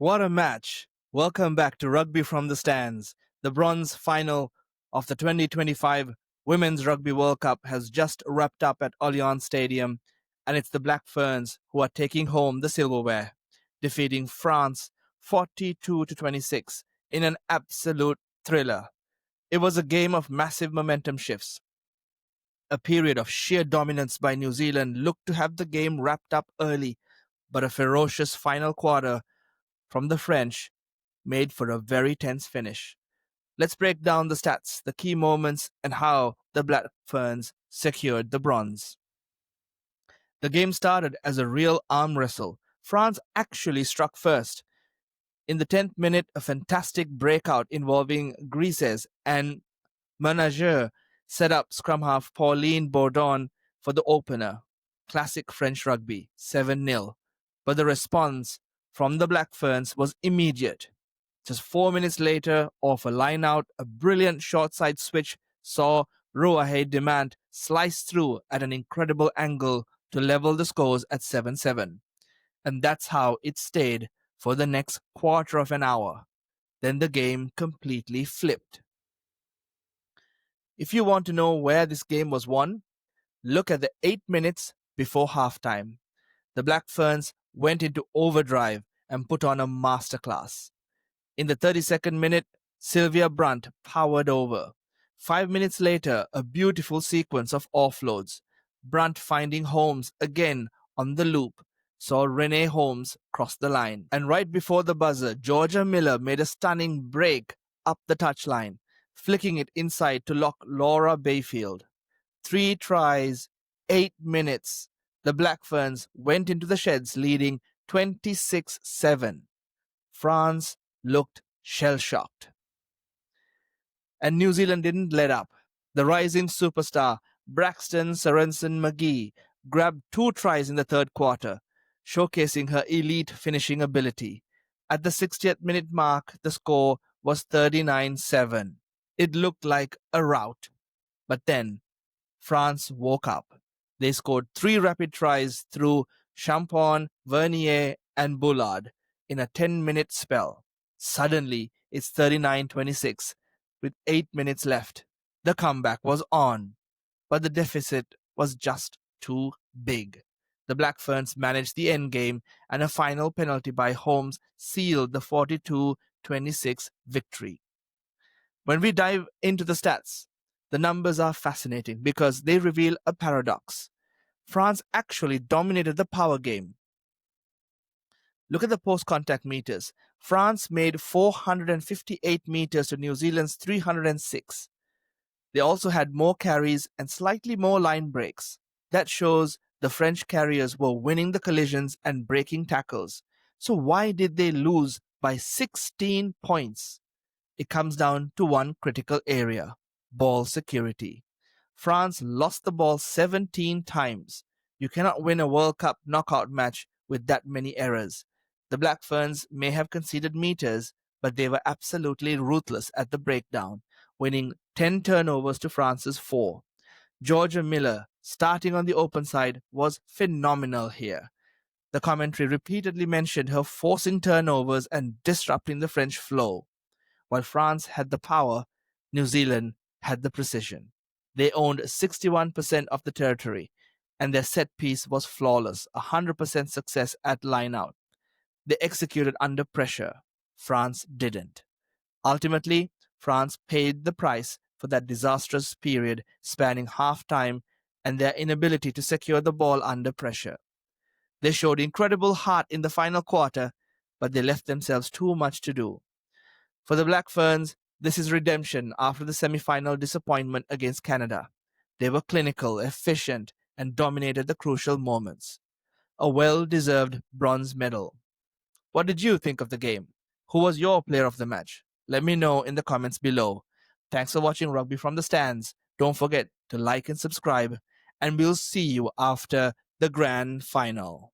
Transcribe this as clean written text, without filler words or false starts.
What a match! Welcome back to Rugby from the Stands. The bronze final of the 2025 Women's Rugby World Cup has just wrapped up at Allianz Stadium, and it's the Black Ferns who are taking home the silverware, defeating France 42-26 in an absolute thriller. It was a game of massive momentum shifts. A period of sheer dominance by New Zealand looked to have the game wrapped up early, but a ferocious final quarter from the French made for a very tense finish. Let's break down the stats, the key moments, and how the Black Ferns secured the bronze. The game started as a real arm wrestle. France actually struck first. In the 10th minute, a fantastic breakout involving Grises and Manager set up scrum half Pauline Bourdon for the opener. Classic French rugby, 7-0. But the response from the Black Ferns was immediate. Just 4 minutes later, off a line out, a brilliant short side switch saw Ruahei Demant slice through at an incredible angle to level the scores at 7-7. And that's how it stayed for the next quarter of an hour. Then the game completely flipped. If you want to know where this game was won, look at the 8 minutes before halftime. The Black Ferns went into overdrive and put on a masterclass. In the 32nd minute, Sylvia Brunt powered over. 5 minutes later, a beautiful sequence of offloads. Brunt finding Holmes again on the loop, saw Renee Holmes cross the line. And right before the buzzer, Georgia Miller made a stunning break up the touchline, flicking it inside to lock Laura Bayfield. 3 tries, 8 minutes. The Black Ferns went into the sheds leading 26-7. France looked shell-shocked. And New Zealand didn't let up. The rising superstar Braxton Sorensen-McGee grabbed 2 tries in the third quarter, showcasing her elite finishing ability. At the 60th minute mark, the score was 39-7. It looked like a rout. But then, France woke up. They scored 3 rapid tries through Champon, Vernier, and Bullard in a 10-minute spell. Suddenly, it's 39-26 with 8 minutes left. The comeback was on, but the deficit was just too big. The Black Ferns managed the endgame, and a final penalty by Holmes sealed the 42-26 victory. When we dive into the stats, the numbers are fascinating because they reveal a paradox. France actually dominated the power game. Look at the post-contact meters. France made 458 meters to New Zealand's 306. They also had more carries and slightly more line breaks. That shows the French carriers were winning the collisions and breaking tackles. So why did they lose by 16 points? It comes down to one critical area: ball security. France lost the ball 17 times. You cannot win a World Cup knockout match with that many errors. The Black Ferns may have conceded meters, but they were absolutely ruthless at the breakdown, winning 10 turnovers to France's 4. Georgia Miller, starting on the open side, was phenomenal here. The commentary repeatedly mentioned her forcing turnovers and disrupting the French flow. While France had the power, New Zealand had the precision. They owned 61% of the territory, and their set piece was flawless, 100% success at line-out. They executed under pressure. France didn't. Ultimately, France paid the price for that disastrous period spanning half-time and their inability to secure the ball under pressure. They showed incredible heart in the final quarter, but they left themselves too much to do. For the Black Ferns, this is redemption after the semi-final disappointment against Canada. They were clinical, efficient, and dominated the crucial moments. A well-deserved bronze medal. What did you think of the game? Who was your player of the match? Let me know in the comments below. Thanks for watching Rugby from the Stands. Don't forget to like and subscribe, and we'll see you after the grand final.